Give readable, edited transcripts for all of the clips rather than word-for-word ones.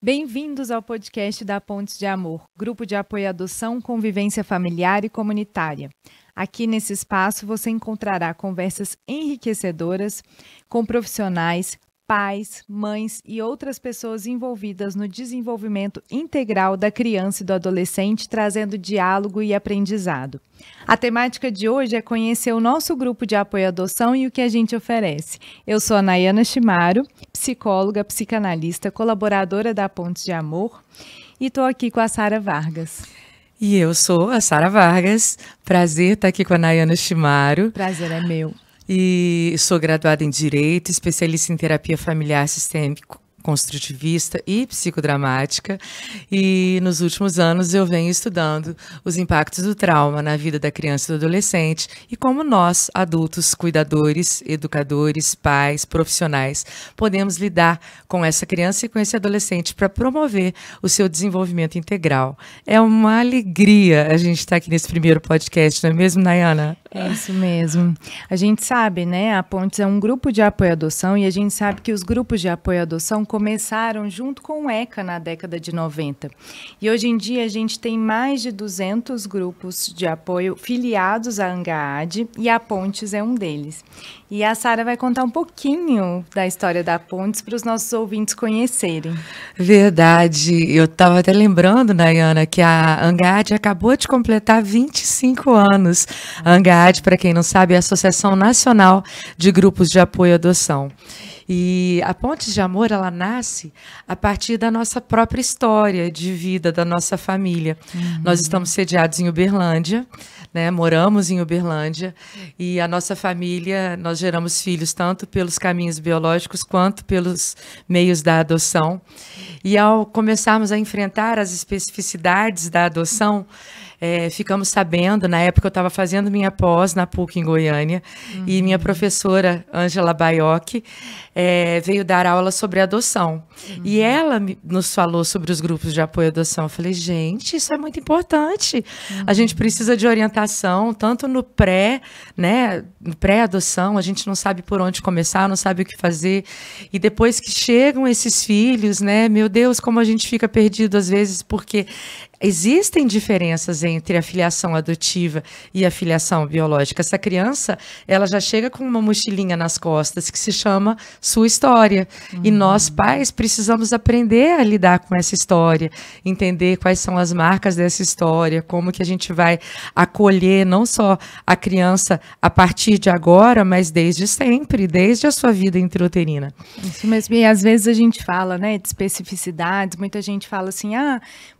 Bem-vindos ao podcast da Pontes de Amor, grupo de apoio à adoção, convivência familiar e comunitária. Aqui nesse espaço você encontrará conversas enriquecedoras com profissionais, pais, mães e outras pessoas envolvidas no desenvolvimento integral da criança e do adolescente, trazendo diálogo e aprendizado. A temática de hoje é conhecer o nosso grupo de apoio à adoção e o que a gente oferece. Eu sou a Nayana Shimaro, psicóloga, psicanalista, colaboradora da Pontes de Amor, e estou aqui com a Sara Vargas. E eu sou a Sara Vargas, prazer estar aqui com a Nayana Shimaro. Prazer é meu. E sou graduada em Direito, especialista em terapia familiar sistêmico, construtivista e psicodramática, e nos últimos anos eu venho estudando os impactos do trauma na vida da criança e do adolescente e como nós, adultos, cuidadores, educadores, pais, profissionais, podemos lidar com essa criança e com esse adolescente para promover o seu desenvolvimento integral. É uma alegria a gente estar aqui nesse primeiro podcast, não é mesmo, Nayana? É isso mesmo. A gente sabe, né, a Pontes é um grupo de apoio à adoção e a gente sabe que os grupos de apoio à adoção começaram junto com o ECA na década de 90. E hoje em dia a gente tem mais de 200 grupos de apoio filiados à ANGAAD e a Pontes é um deles. E a Sara vai contar um pouquinho da história da Pontes para os nossos ouvintes conhecerem. Verdade. Eu estava até lembrando, Nayana, que a ANGAAD acabou de completar 25 anos. A ANGAAD, para quem não sabe, é a Associação Nacional de Grupos de Apoio à Adoção. E a Pontes de Amor, ela nasce a partir da nossa própria história de vida, da nossa família. Nós estamos sediados em Uberlândia, né? Moramos em Uberlândia, e a nossa família, nós geramos filhos tanto pelos caminhos biológicos quanto pelos meios da adoção. E ao começarmos a enfrentar as especificidades da adoção, ficamos sabendo, na época eu estava fazendo minha pós na PUC em Goiânia, e minha professora, Ângela Baiocchi, veio dar aula sobre adoção. E ela nos falou sobre os grupos de apoio à adoção. Eu falei, gente, isso é muito importante. A gente precisa de orientação, tanto no né, no pré-adoção, a gente não sabe por onde começar, não sabe o que fazer. E depois que chegam esses filhos, né, meu Deus, como a gente fica perdido às vezes, porque existem diferenças entre a filiação adotiva e a filiação biológica. Essa criança, ela já chega com uma mochilinha nas costas que se chama sua história. E nós, pais, precisamos aprender a lidar com essa história, entender quais são as marcas dessa história, como que a gente vai acolher não só a criança a partir de agora, mas desde sempre, desde a sua vida intrauterina. Isso mesmo. E às vezes a gente fala, né, de especificidades, muita gente fala assim,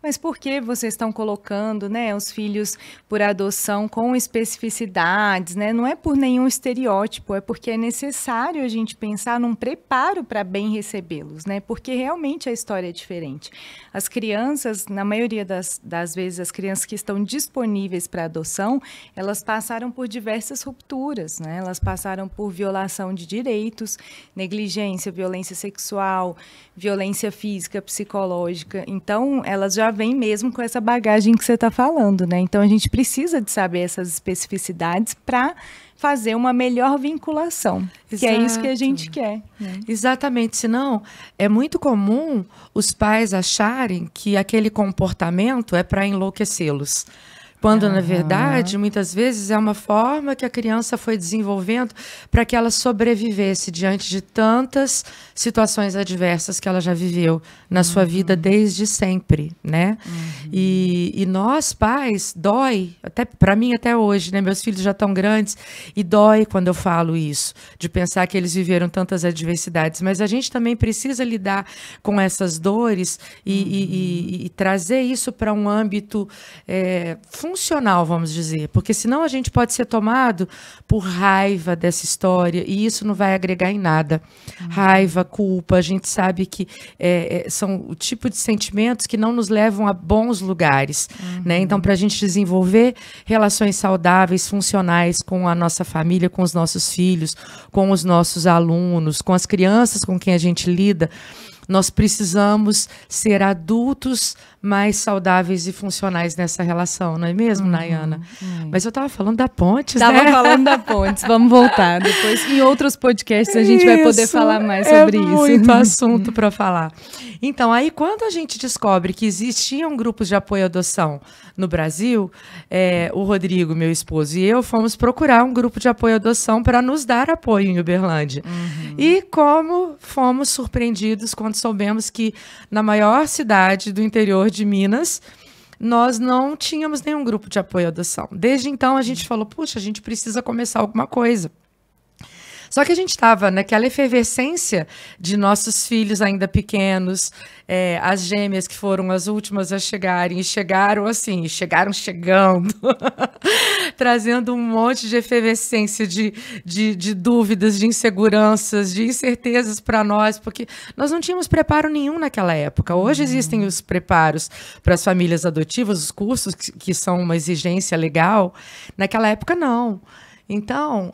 mas por que vocês estão colocando, né, os filhos por adoção com especificidades, né? Não é por nenhum estereótipo, é porque é necessário a gente pensar num preparo para bem recebê-los, né? Porque realmente a história é diferente. As crianças, na maioria das vezes, as crianças que estão disponíveis para adoção, elas passaram por diversas rupturas, né? Elas passaram por violação de direitos, negligência, violência sexual, violência física, psicológica. Então, elas já vêm mesmo com essa bagagem que você está falando, né? Então, a gente precisa de saber essas especificidades para fazer uma melhor vinculação, que é isso que a gente quer. Né? Exatamente, senão é muito comum os pais acharem que aquele comportamento é para enlouquecê-los. Quando, na verdade, muitas vezes é uma forma que a criança foi desenvolvendo para que ela sobrevivesse diante de tantas situações adversas que ela já viveu na sua vida desde sempre, né? E nós, pais, dói, até para mim até hoje, né? Meus filhos já estão grandes e dói quando eu falo isso, de pensar que eles viveram tantas adversidades. Mas a gente também precisa lidar com essas dores e trazer isso para um âmbito funcional, vamos dizer, porque senão a gente pode ser tomado por raiva dessa história e isso não vai agregar em nada. Raiva, culpa, a gente sabe que são o tipo de sentimentos que não nos levam a bons lugares, né? Então, para a gente desenvolver relações saudáveis, funcionais com a nossa família, com os nossos filhos, com os nossos alunos, com as crianças com quem a gente lida, nós precisamos ser adultos mais saudáveis e funcionais nessa relação, não é mesmo, Nayana? Mas eu estava falando da Pontes, né? Estava falando da Pontes, vamos voltar. Depois, em outros podcasts, a gente vai poder falar mais sobre isso. Muito assunto para falar. Então, aí quando a gente descobre que existiam grupos de apoio à adoção no Brasil, o Rodrigo, meu esposo, e eu fomos procurar um grupo de apoio à adoção para nos dar apoio em Uberlândia. E como fomos surpreendidos quando soubemos que na maior cidade do interior de Minas, nós não tínhamos nenhum grupo de apoio à adoção. Desde então, a gente falou, puxa, a gente precisa começar alguma coisa. Só que a gente estava naquela efervescência de nossos filhos ainda pequenos, as gêmeas que foram as últimas a chegarem, e chegaram assim, chegando, trazendo um monte de efervescência, de dúvidas, de inseguranças, de incertezas para nós, porque nós não tínhamos preparo nenhum naquela época. Hoje existem os preparos para as famílias adotivas, os cursos que são uma exigência legal. Naquela época, não. Então,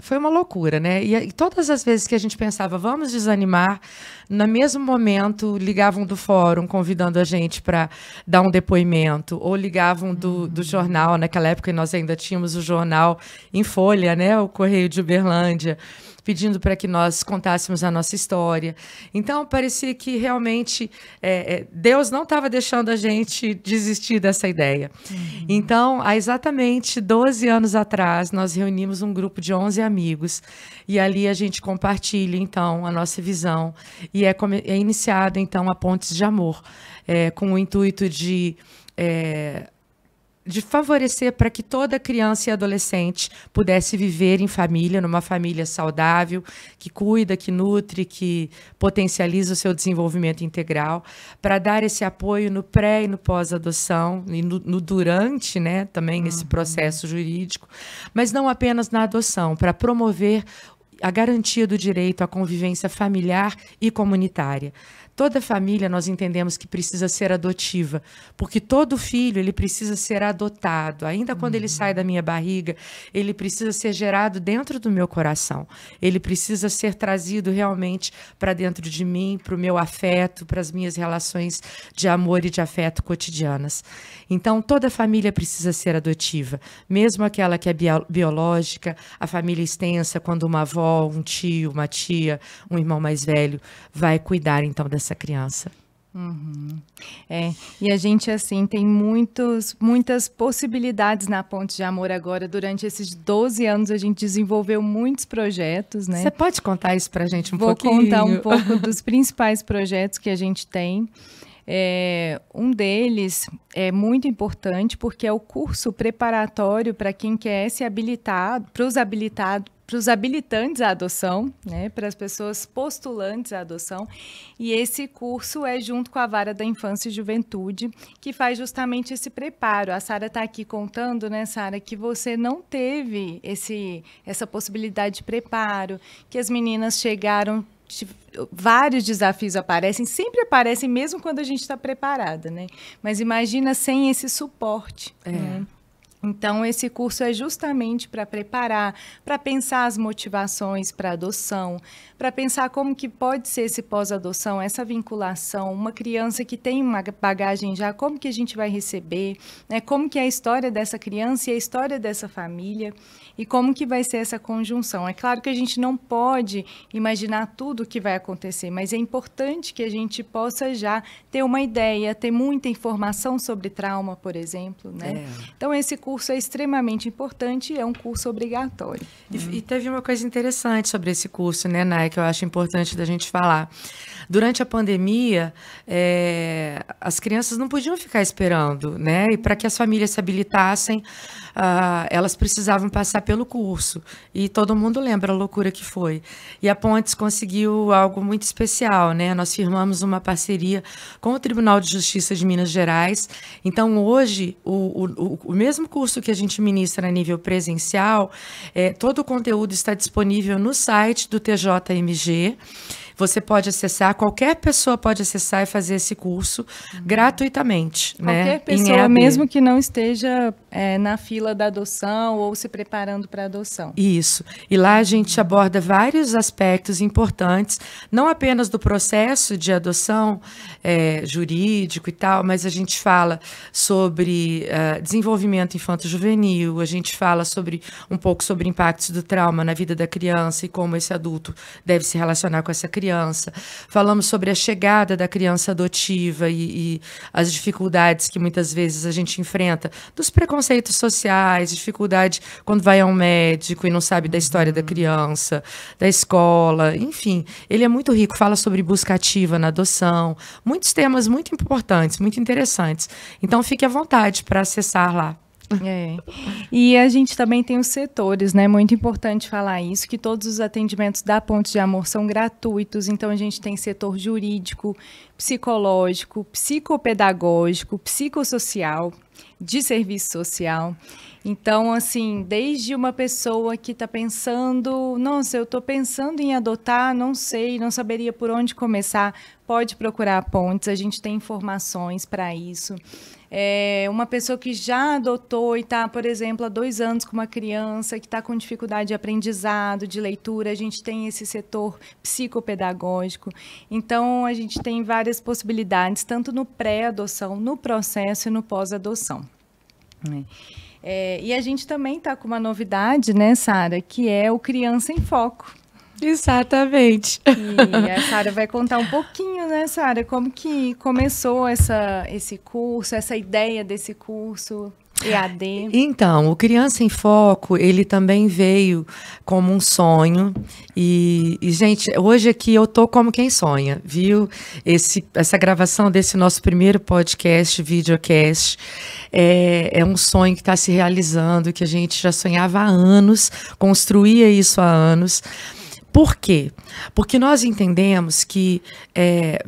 foi uma loucura, né? E todas as vezes que a gente pensava, vamos desanimar, no mesmo momento ligavam do fórum convidando a gente para dar um depoimento, ou ligavam do jornal, naquela época nós ainda tínhamos o jornal em folha, né? O Correio de Uberlândia, pedindo para que nós contássemos a nossa história. Então, parecia que realmente Deus não estava deixando a gente desistir dessa ideia. Então, há exatamente 12 anos atrás, nós reunimos um grupo de 11 amigos e ali a gente compartilha, então, a nossa visão e é iniciado, então, a Pontes de Amor, com o intuito de favorecer para que toda criança e adolescente pudesse viver em família, numa família saudável, que cuida, que nutre, que potencializa o seu desenvolvimento integral, para dar esse apoio no pré e no pós-adoção, e no durante, né, também esse processo jurídico, mas não apenas na adoção, para promover a garantia do direito à convivência familiar e comunitária. Toda família nós entendemos que precisa ser adotiva, porque todo filho ele precisa ser adotado. Ainda quando ele sai da minha barriga, ele precisa ser gerado dentro do meu coração. Ele precisa ser trazido realmente para dentro de mim, para o meu afeto, para as minhas relações de amor e de afeto cotidianas. Então, toda família precisa ser adotiva, mesmo aquela que é biológica, a família extensa, quando uma avó, um tio, uma tia, um irmão mais velho vai cuidar então dessa criança. E a gente, assim, tem muitas possibilidades na Pontes de Amor agora. Durante esses 12 anos, a gente desenvolveu muitos projetos, né? Você pode contar isso pra gente pouquinho? Vou contar um pouco dos principais projetos que a gente tem. Um deles é muito importante porque é o curso preparatório para quem quer se habilitar, para os habilitantes à adoção, né, para as pessoas postulantes à adoção. E esse curso é junto com a Vara da Infância e Juventude, que faz justamente esse preparo. A Sara está aqui contando, né, Sara, que você não teve essa possibilidade de preparo, que as meninas chegaram, vários desafios aparecem, sempre aparecem mesmo quando a gente está preparada, né? Mas imagina sem esse suporte, né? Então, esse curso é justamente para preparar, para pensar as motivações para adoção, para pensar como que pode ser esse pós-adoção, essa vinculação, uma criança que tem uma bagagem já, como que a gente vai receber, né? Como que é a história dessa criança e a história dessa família, e como que vai ser essa conjunção. É claro que a gente não pode imaginar tudo o que vai acontecer, mas é importante que a gente possa já ter uma ideia, ter muita informação sobre trauma, por exemplo, né? Então, esse curso é extremamente importante e é um curso obrigatório. E teve uma coisa interessante sobre esse curso, né, Nay, que eu acho importante da gente falar. Durante a pandemia, as crianças não podiam ficar esperando, né? E para que as famílias se habilitassem, elas precisavam passar pelo curso. E todo mundo lembra a loucura que foi. E a Pontes conseguiu algo muito especial, né? Nós firmamos uma parceria com o Tribunal de Justiça de Minas Gerais. Então, hoje, o mesmo curso que a gente ministra a nível presencial, todo o conteúdo está disponível no site do TJMG. você pode acessar, qualquer pessoa pode acessar e fazer esse curso gratuitamente. Qualquer pessoa, mesmo que não esteja na fila da adoção ou se preparando para a adoção. Isso. E lá a gente aborda vários aspectos importantes, não apenas do processo de adoção jurídico e tal, mas a gente fala sobre desenvolvimento infanto-juvenil, a gente fala um pouco sobre impactos do trauma na vida da criança e como esse adulto deve se relacionar com essa criança. Falamos sobre a chegada da criança adotiva e as dificuldades que muitas vezes a gente enfrenta, dos preconceitos sociais, dificuldade quando vai a um médico e não sabe da história da criança, da escola, enfim. Ele é muito rico, fala sobre busca ativa na adoção, muitos temas muito importantes, muito interessantes. Então, fique à vontade para acessar lá. E a gente também tem os setores, né? Muito importante falar isso, que todos os atendimentos da Pontes de Amor são gratuitos. Então, a gente tem setor jurídico, psicológico, psicopedagógico, psicossocial, de serviço social. Então, assim, desde uma pessoa que está pensando, nossa, eu estou pensando em adotar, não sei, não saberia por onde começar, pode procurar a Pontes, a gente tem informações para isso. Uma pessoa que já adotou e está, por exemplo, há 2 anos com uma criança que está com dificuldade de aprendizado, de leitura, a gente tem esse setor psicopedagógico. Então, a gente tem várias possibilidades, tanto no pré-adoção, no processo e no pós-adoção. E a gente também está com uma novidade, né, Sara, que é o Criança em Foco. Exatamente. E a Sara vai contar um pouquinho, né, Sara, como que começou esse curso, essa ideia desse curso EAD. Então, o Criança em Foco, ele também veio como um sonho e gente, hoje aqui eu tô como quem sonha, viu? Essa gravação desse nosso primeiro podcast, videocast, é um sonho que está se realizando, que a gente já sonhava há anos, construía isso há anos. Por quê? Porque nós entendemos que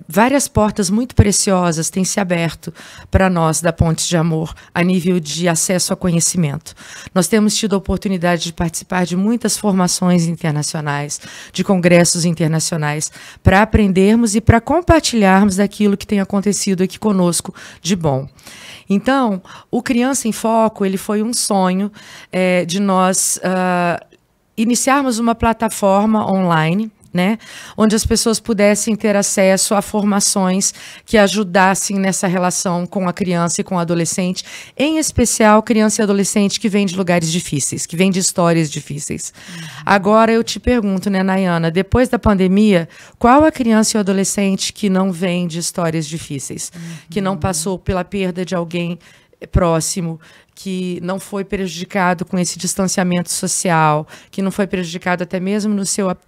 várias portas muito preciosas têm se aberto para nós da Pontes de Amor a nível de acesso a conhecimento. Nós temos tido a oportunidade de participar de muitas formações internacionais, de congressos internacionais, para aprendermos e para compartilharmos daquilo que tem acontecido aqui conosco de bom. Então, o Criança em Foco, ele foi um sonho de nós iniciarmos uma plataforma online, né, onde as pessoas pudessem ter acesso a formações que ajudassem nessa relação com a criança e com o adolescente, em especial criança e adolescente que vem de lugares difíceis, que vem de histórias difíceis. Agora eu te pergunto, né, Nayana, depois da pandemia, qual a criança e o adolescente que não vem de histórias difíceis, que não passou pela perda de alguém próximo, que não foi prejudicado com esse distanciamento social, que não foi prejudicado até mesmo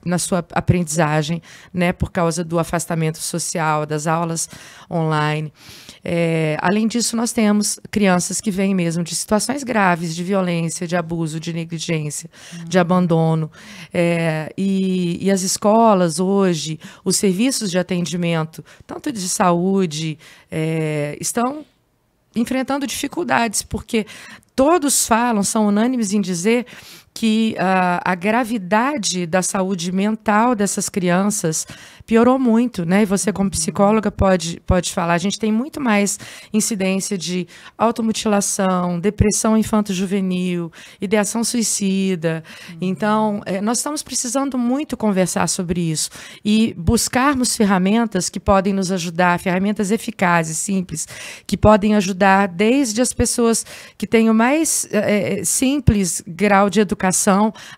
na sua aprendizagem, né, por causa do afastamento social, das aulas online. Além disso, nós temos crianças que vêm mesmo de situações graves, de violência, de abuso, de negligência, de abandono. E as escolas hoje, os serviços de atendimento, tanto de saúde, estão enfrentando dificuldades, porque todos são unânimes em dizer que a gravidade da saúde mental dessas crianças piorou muito, né? E você, como psicóloga, pode falar. A gente tem muito mais incidência de automutilação, depressão infanto-juvenil, ideação suicida. Então, nós estamos precisando muito conversar sobre isso e buscarmos ferramentas que podem nos ajudar, ferramentas eficazes, simples, que podem ajudar desde as pessoas que têm o mais simples grau de educação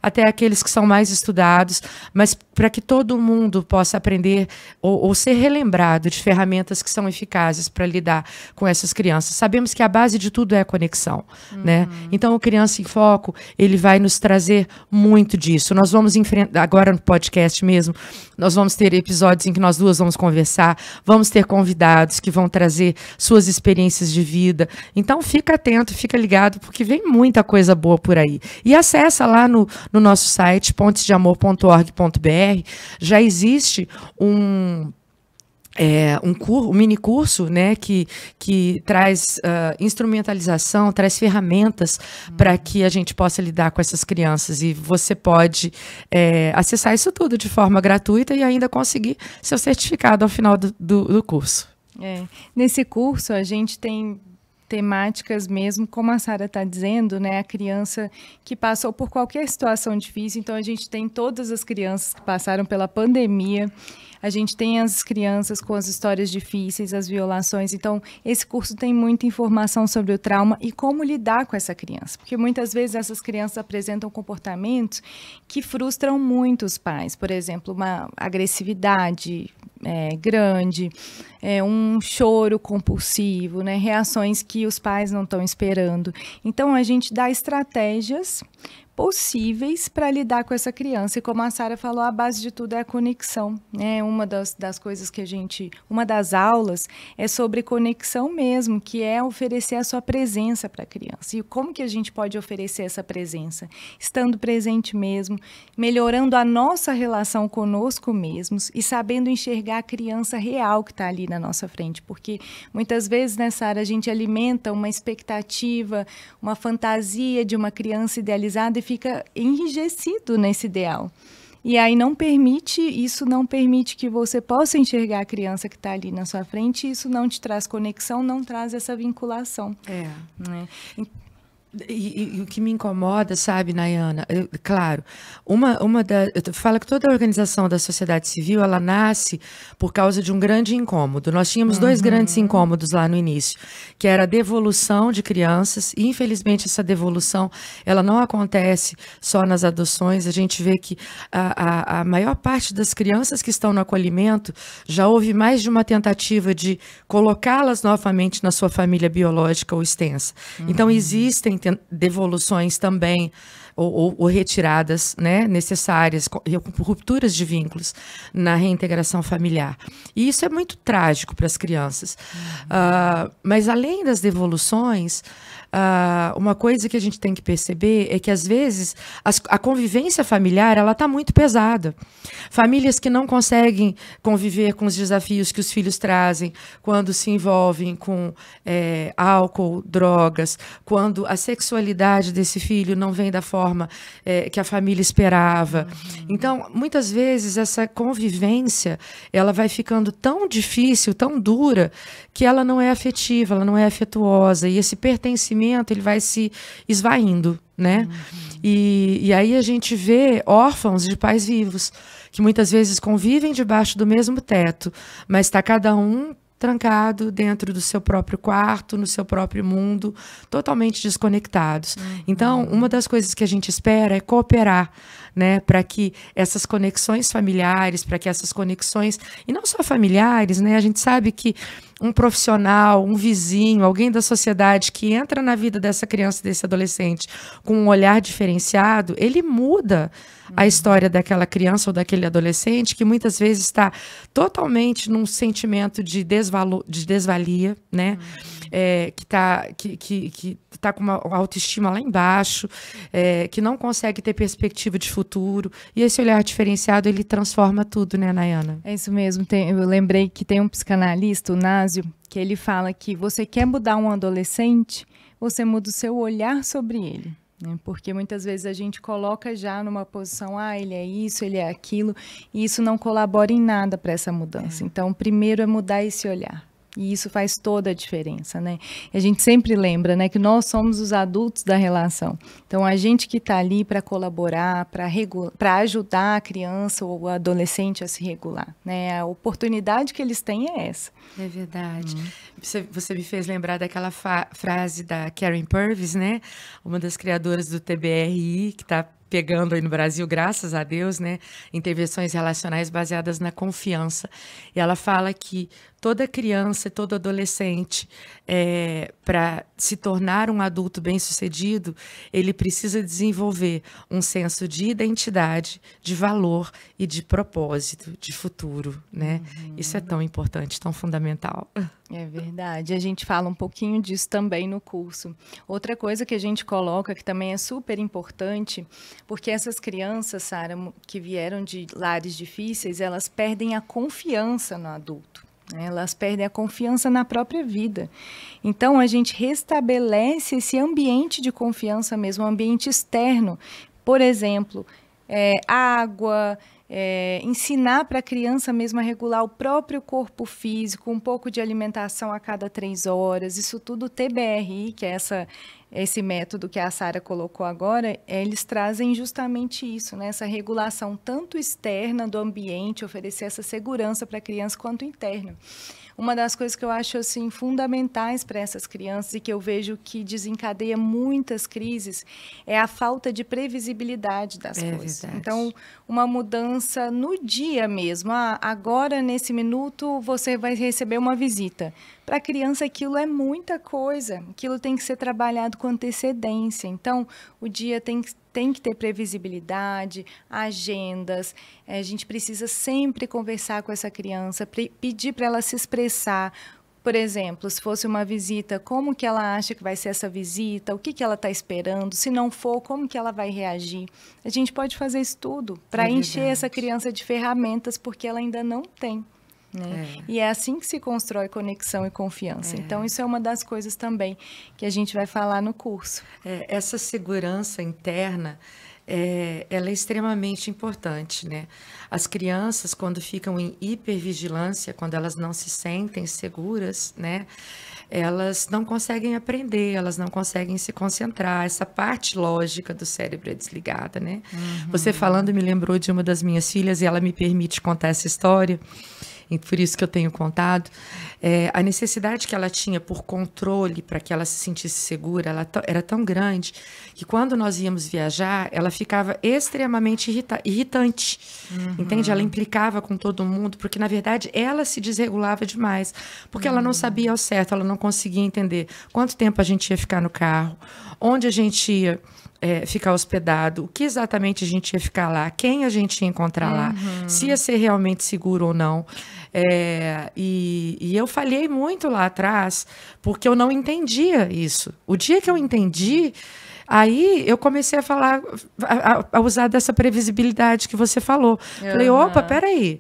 até aqueles que são mais estudados, mas para que todo mundo possa aprender ou ser relembrado de ferramentas que são eficazes para lidar com essas crianças. Sabemos que a base de tudo é a conexão, né? Então, o Criança em Foco, ele vai nos trazer muito disso. Nós vamos enfrentar, agora no podcast mesmo, nós vamos ter episódios em que nós duas vamos conversar, vamos ter convidados que vão trazer suas experiências de vida. Então, fica atento, fica ligado, porque vem muita coisa boa por aí. E acessa lá no nosso site, pontesdeamor.org.br, já existe um mini curso, né, que traz instrumentalização, traz ferramentas para que a gente possa lidar com essas crianças. E você pode acessar isso tudo de forma gratuita e ainda conseguir seu certificado ao final do curso. Nesse curso, a gente tem temáticas mesmo, como a Sara está dizendo, né, a criança que passou por qualquer situação difícil. Então, a gente tem todas as crianças que passaram pela pandemia, a gente tem as crianças com as histórias difíceis, as violações. Então, esse curso tem muita informação sobre o trauma e como lidar com essa criança. Porque muitas vezes essas crianças apresentam comportamentos que frustram muito os pais. Por exemplo, uma agressividade grande, um choro compulsivo, né? Reações que os pais não estão esperando. Então, a gente dá estratégias possíveis para lidar com essa criança. E como a Sara falou, a base de tudo é a conexão, né? Uma das coisas que uma das aulas é sobre conexão mesmo, que é oferecer a sua presença para a criança. E como que a gente pode oferecer essa presença? Estando presente mesmo, melhorando a nossa relação conosco mesmos e sabendo enxergar a criança real que está ali na nossa frente. Porque muitas vezes, né, Sara, a gente alimenta uma expectativa, uma fantasia de uma criança idealizada e fica enrijecido nesse ideal. E aí isso não permite que você possa enxergar a criança que está ali na sua frente, e isso não te traz conexão, não traz essa vinculação. Né? E o que me incomoda, sabe, Nayana, claro, eu falo que toda a organização da sociedade civil, ela nasce por causa de um grande incômodo. Nós tínhamos dois grandes incômodos lá no início, que era a devolução de crianças, e infelizmente essa devolução, ela não acontece só nas adoções. A gente vê que a maior parte das crianças que estão no acolhimento, já houve mais de uma tentativa de colocá-las novamente na sua família biológica ou extensa. Então, existem devoluções também, ou retiradas, né, necessárias, rupturas de vínculos na reintegração familiar. E isso é muito trágico para as crianças. Mas, além das devoluções, uma coisa que a gente tem que perceber é que, às vezes, a convivência familiar está muito pesada. Famílias que não conseguem conviver com os desafios que os filhos trazem quando se envolvem com álcool, drogas, quando a sexualidade desse filho não vem da forma que a família esperava. Então, muitas vezes, essa convivência ela vai ficando tão difícil, tão dura, que ela não é afetiva, ela não é afetuosa, e esse pertencimento ele vai se esvaindo, né? E aí a gente vê órfãos de pais vivos, que muitas vezes convivem debaixo do mesmo teto, mas está cada um trancado dentro do seu próprio quarto, no seu próprio mundo, totalmente desconectados. Então, uma das coisas que a gente espera é cooperar, né, para que essas conexões familiares, para que essas conexões, e não só familiares, né, a gente sabe que um profissional, um vizinho, alguém da sociedade que entra na vida dessa criança, desse adolescente, com um olhar diferenciado, ele muda a história daquela criança ou daquele adolescente que muitas vezes está totalmente num sentimento de desvalia, né? Que tá com uma autoestima lá embaixo, que não consegue ter perspectiva de futuro. E esse olhar diferenciado, ele transforma tudo, né, Nayana? É isso mesmo. Eu lembrei que tem um psicanalista, o Násio, que ele fala que você quer mudar um adolescente, você muda o seu olhar sobre ele. Porque muitas vezes a gente coloca já numa posição, ele é isso, ele é aquilo, e isso não colabora em nada para essa mudança. Então, primeiro é mudar esse olhar. E isso faz toda a diferença, né? E a gente sempre lembra, né, que nós somos os adultos da relação. Então, a gente que está ali para colaborar, para ajudar a criança ou o adolescente a se regular, né? A oportunidade que eles têm é essa. É verdade. Você me fez lembrar daquela frase da Karen Purvis, né? Uma das criadoras do TBRI, que está pegando aí no Brasil, graças a Deus, né? Intervenções relacionais baseadas na confiança. E ela fala que toda criança, todo adolescente, para se tornar um adulto bem-sucedido, ele precisa desenvolver um senso de identidade, de valor e de propósito, de futuro, né? Isso é tão importante, tão fundamental. É verdade. A gente fala um pouquinho disso também no curso. Outra coisa que a gente coloca, que também é super importante, porque essas crianças, Sara, que vieram de lares difíceis, elas perdem a confiança no adulto. Elas perdem a confiança na própria vida. Então, a gente restabelece esse ambiente de confiança mesmo, um ambiente externo. Por exemplo, água, ensinar para a criança mesmo a regular o próprio corpo físico, um pouco de alimentação a cada 3 horas, isso tudo o TBRI, que é esse método que a Sara colocou agora, eles trazem justamente isso, né? Essa regulação tanto externa do ambiente, oferecer essa segurança para a criança, quanto interna. Uma das coisas que eu acho assim, fundamentais para essas crianças e que eu vejo que desencadeia muitas crises é a falta de previsibilidade das coisas. Verdade. Então, uma mudança no dia mesmo. Agora, nesse minuto, você vai receber uma visita. Para a criança, aquilo é muita coisa. Aquilo tem que ser trabalhado com antecedência. Então, o dia tem que ter previsibilidade, agendas. A gente precisa sempre conversar com essa criança, pedir para ela se expressar. Por exemplo, se fosse uma visita, como que ela acha que vai ser essa visita? O que ela está esperando? Se não for, como que ela vai reagir? A gente pode fazer isso tudo para encher essa criança de ferramentas, porque ela ainda não tem. Né? E é assim que se constrói conexão e confiança. Então, isso é uma das coisas também que a gente vai falar no curso. Essa segurança interna, ela é extremamente importante, né? As crianças, quando ficam em hipervigilância, quando elas não se sentem seguras, né? Elas não conseguem aprender, elas não conseguem se concentrar. Essa parte lógica do cérebro é desligada, né? Você falando me lembrou de uma das minhas filhas e ela me permite contar essa história. E por isso que eu tenho contado, a necessidade que ela tinha por controle, para que ela se sentisse segura, ela era tão grande, que quando nós íamos viajar, ela ficava extremamente irritante, entende? Ela implicava com todo mundo, porque, na verdade, ela se desregulava demais, porque ela não sabia ao certo, ela não conseguia entender quanto tempo a gente ia ficar no carro, onde a gente ia ficar hospedado, o que exatamente a gente ia ficar lá, quem a gente ia encontrar lá, se ia ser realmente seguro ou não. E eu falhei muito lá atrás, porque eu não entendia isso. O dia que eu entendi, aí eu comecei a falar, a usar dessa previsibilidade que você falou. Falei, opa, peraí.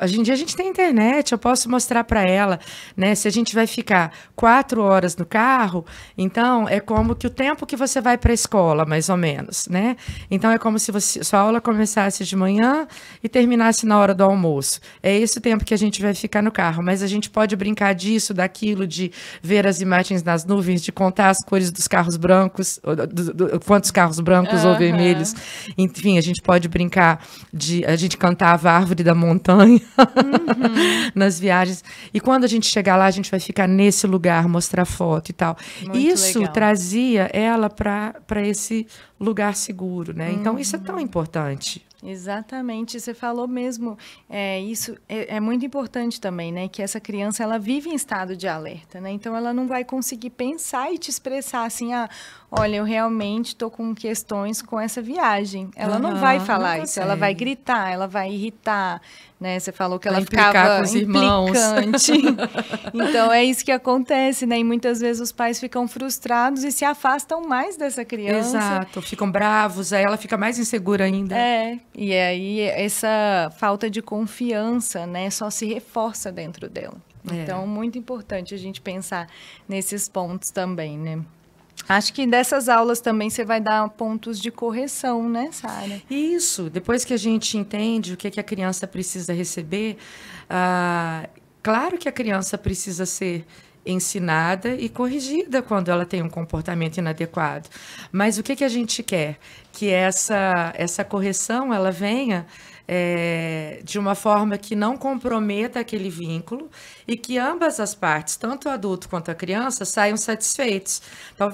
Hoje em dia a gente tem internet, eu posso mostrar para ela, né? Se a gente vai ficar 4 horas no carro, então é como que o tempo que você vai para a escola, mais ou menos, né? Então é como se sua aula começasse de manhã e terminasse na hora do almoço. É esse o tempo que a gente vai ficar no carro, mas a gente pode brincar disso, daquilo, de ver as imagens nas nuvens, de contar as cores dos carros brancos, quantos carros brancos ou vermelhos. Enfim, a gente pode brincar a gente cantava a árvore da montanha. Nas viagens. E quando a gente chegar lá, a gente vai ficar nesse lugar, mostrar foto e tal. Muito isso legal. trazia ela para esse lugar seguro, né? Então, isso é tão importante. Exatamente, você falou mesmo, isso é muito importante também, né, que essa criança, ela vive em estado de alerta, né, então ela não vai conseguir pensar e te expressar assim, olha, eu realmente estou com questões com essa viagem, ela não vai falar isso, ela vai gritar, ela vai irritar, né, você falou que ela ficava com os irmãos. Então é isso que acontece, né, e muitas vezes os pais ficam frustrados e se afastam mais dessa criança. Exato, ficam bravos, aí ela fica mais insegura ainda. E aí essa falta de confiança, né, só se reforça dentro dela. Então, muito importante a gente pensar nesses pontos também, né? Acho que dessas aulas também você vai dar pontos de correção, né, Sara? Isso, depois que a gente entende o que a criança precisa receber, claro que a criança precisa ser ensinada e corrigida quando ela tem um comportamento inadequado. Mas o que a gente quer? Que essa correção ela venha de uma forma que não comprometa aquele vínculo e que ambas as partes, tanto o adulto quanto a criança, saiam satisfeitos.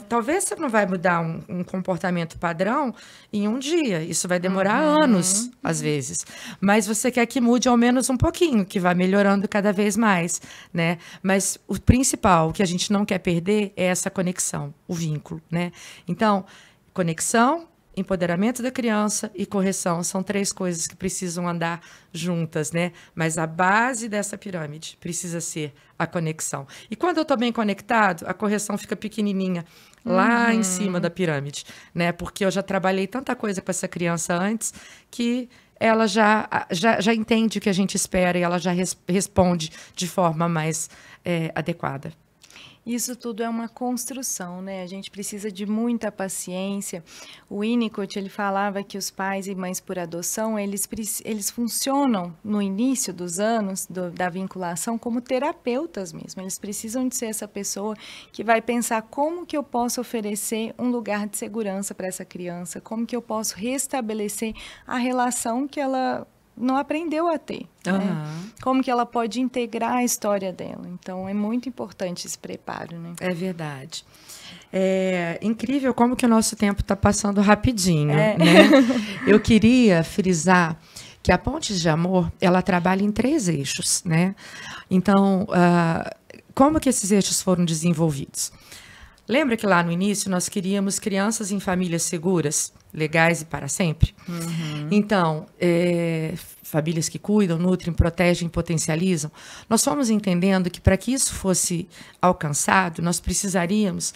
Talvez você não vai mudar um comportamento padrão em um dia, isso vai demorar anos, às vezes. Mas você quer que mude ao menos um pouquinho, que vá melhorando cada vez mais, né? Mas o principal, o que a gente não quer perder é essa conexão, o vínculo, né? Então, conexão, empoderamento da criança e correção são 3 coisas que precisam andar juntas, né? Mas a base dessa pirâmide precisa ser a conexão. E quando eu estou bem conectado, a correção fica pequenininha lá em cima da pirâmide, né? Porque eu já trabalhei tanta coisa com essa criança antes que ela já entende o que a gente espera e ela já responde de forma mais adequada. Isso tudo é uma construção, né? A gente precisa de muita paciência. O Winnicott, ele falava que os pais e mães por adoção, eles funcionam no início dos anos da vinculação como terapeutas mesmo. Eles precisam de ser essa pessoa que vai pensar como que eu posso oferecer um lugar de segurança para essa criança, como que eu posso restabelecer a relação que ela não aprendeu a ter, né? Como que ela pode integrar a história dela. Então, é muito importante esse preparo, né? É verdade. É incrível como que o nosso tempo está passando rapidinho, né? Eu queria frisar que a Pontes de Amor, ela trabalha em 3 eixos, né? Então, como que esses eixos foram desenvolvidos? Lembra que lá no início nós queríamos crianças em famílias seguras, legais e para sempre? Então, famílias que cuidam, nutrem, protegem, potencializam. Nós fomos entendendo que para que isso fosse alcançado, nós precisaríamos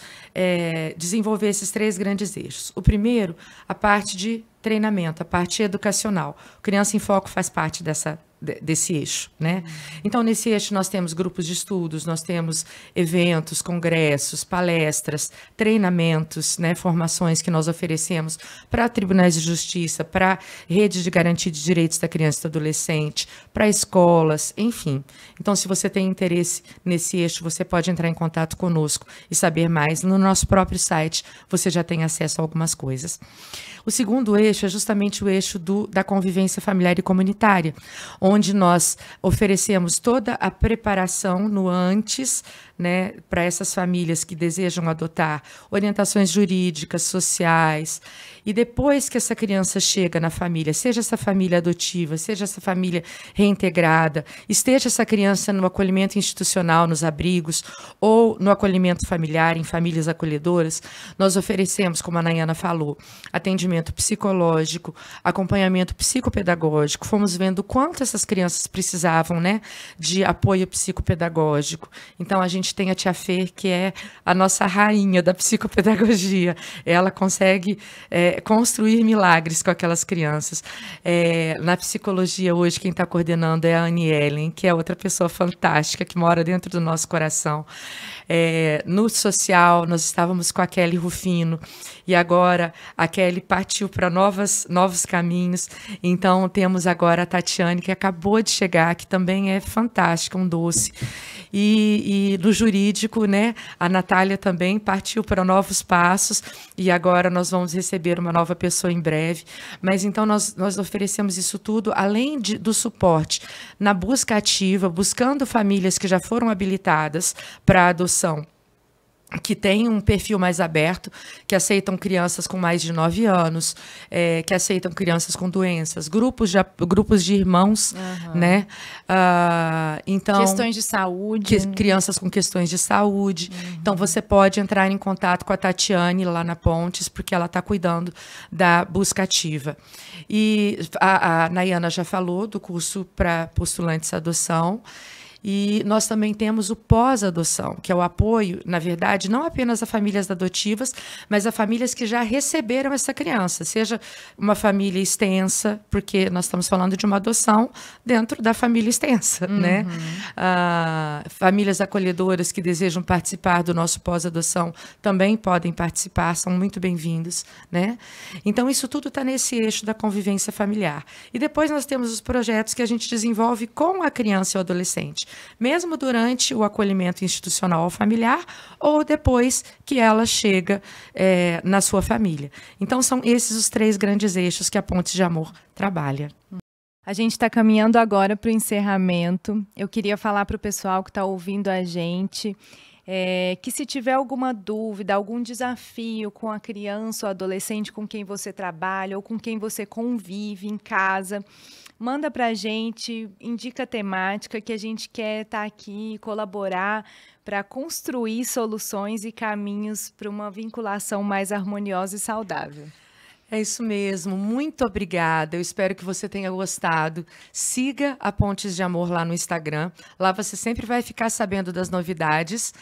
desenvolver esses 3 grandes eixos. O primeiro, a parte de treinamento, a parte educacional. Criança em Foco faz parte desse eixo, né? Então, nesse eixo nós temos grupos de estudos, nós temos eventos, congressos, palestras, treinamentos, né, formações que nós oferecemos para tribunais de justiça, para redes de garantia de direitos da criança e do adolescente, para escolas, enfim. Então, se você tem interesse nesse eixo, você pode entrar em contato conosco e saber mais. No nosso próprio site, você já tem acesso a algumas coisas. O segundo eixo é justamente o eixo da convivência familiar e comunitária, onde nós oferecemos toda a preparação no antes, né, para essas famílias que desejam adotar, orientações jurídicas, sociais. E depois que essa criança chega na família, seja essa família adotiva, seja essa família reintegrada, esteja essa criança no acolhimento institucional, nos abrigos, ou no acolhimento familiar, em famílias acolhedoras, nós oferecemos, como a Nayana falou, atendimento psicológico, acompanhamento psicopedagógico. Fomos vendo quanto essas crianças precisavam, né, de apoio psicopedagógico. Então, a gente tem a Tia Fer, que é a nossa rainha da psicopedagogia. Ela consegue construir milagres com aquelas crianças. Na psicologia, hoje, quem está coordenando é a Anne Ellen, que é outra pessoa fantástica, que mora dentro do nosso coração. No social, nós estávamos com a Kelly Rufino, e agora a Kelly partiu para novos caminhos. Então, temos agora a Tatiane, que acabou de chegar, que também é fantástica, um doce. E no jurídico, né, a Natália também partiu para novos passos, e agora nós vamos receber uma nova pessoa em breve. Mas então nós oferecemos isso tudo, além do suporte na busca ativa, buscando famílias que já foram habilitadas para adoção, que tem um perfil mais aberto, que aceitam crianças com mais de 9 anos, que aceitam crianças com doenças, grupos de irmãos, né? Então, questões de saúde. Crianças com questões de saúde. Então, você pode entrar em contato com a Tatiane lá na Pontes, porque ela está cuidando da busca ativa. E a Nayana já falou do curso para postulantes à adoção. E nós também temos o pós-adoção, que é o apoio, na verdade, não apenas a famílias adotivas, mas a famílias que já receberam essa criança, seja uma família extensa, porque nós estamos falando de uma adoção dentro da família extensa, né? Famílias acolhedoras que desejam participar do nosso pós-adoção também podem participar, são muito bem-vindos, né? Então, isso tudo está nesse eixo da convivência familiar. E depois nós temos os projetos que a gente desenvolve com a criança e o adolescente, mesmo durante o acolhimento institucional ou familiar, ou depois que ela chega na sua família. Então, são esses os 3 grandes eixos que a Pontes de Amor trabalha. A gente está caminhando agora para o encerramento. Eu queria falar para o pessoal que está ouvindo a gente que se tiver alguma dúvida, algum desafio com a criança ou adolescente com quem você trabalha ou com quem você convive em casa, manda para a gente, indica a temática, que a gente quer estar aqui, colaborar para construir soluções e caminhos para uma vinculação mais harmoniosa e saudável. É isso mesmo, muito obrigada. Eu espero que você tenha gostado. Siga a Pontes de Amor lá no Instagram. Lá você sempre vai ficar sabendo das novidades.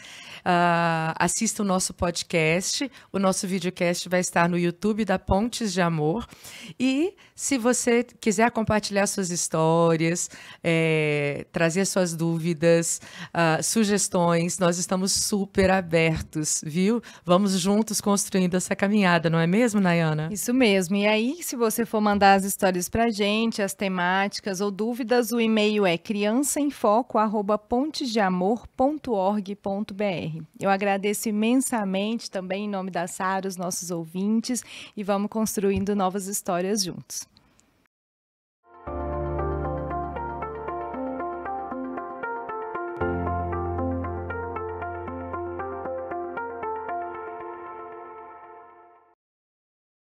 Assista o nosso podcast. O nosso videocast vai estar no YouTube da Pontes de Amor. E se você quiser compartilhar suas histórias, trazer suas dúvidas, sugestões, nós estamos super abertos, viu? Vamos juntos construindo essa caminhada, não é mesmo, Nayana? Isso mesmo. E aí, se você for mandar as histórias pra gente, as temáticas ou dúvidas, o e-mail é criançaemfoco@pontesdeamor.org.br. Eu agradeço imensamente também em nome da Sara, os nossos ouvintes, e vamos construindo novas histórias juntos.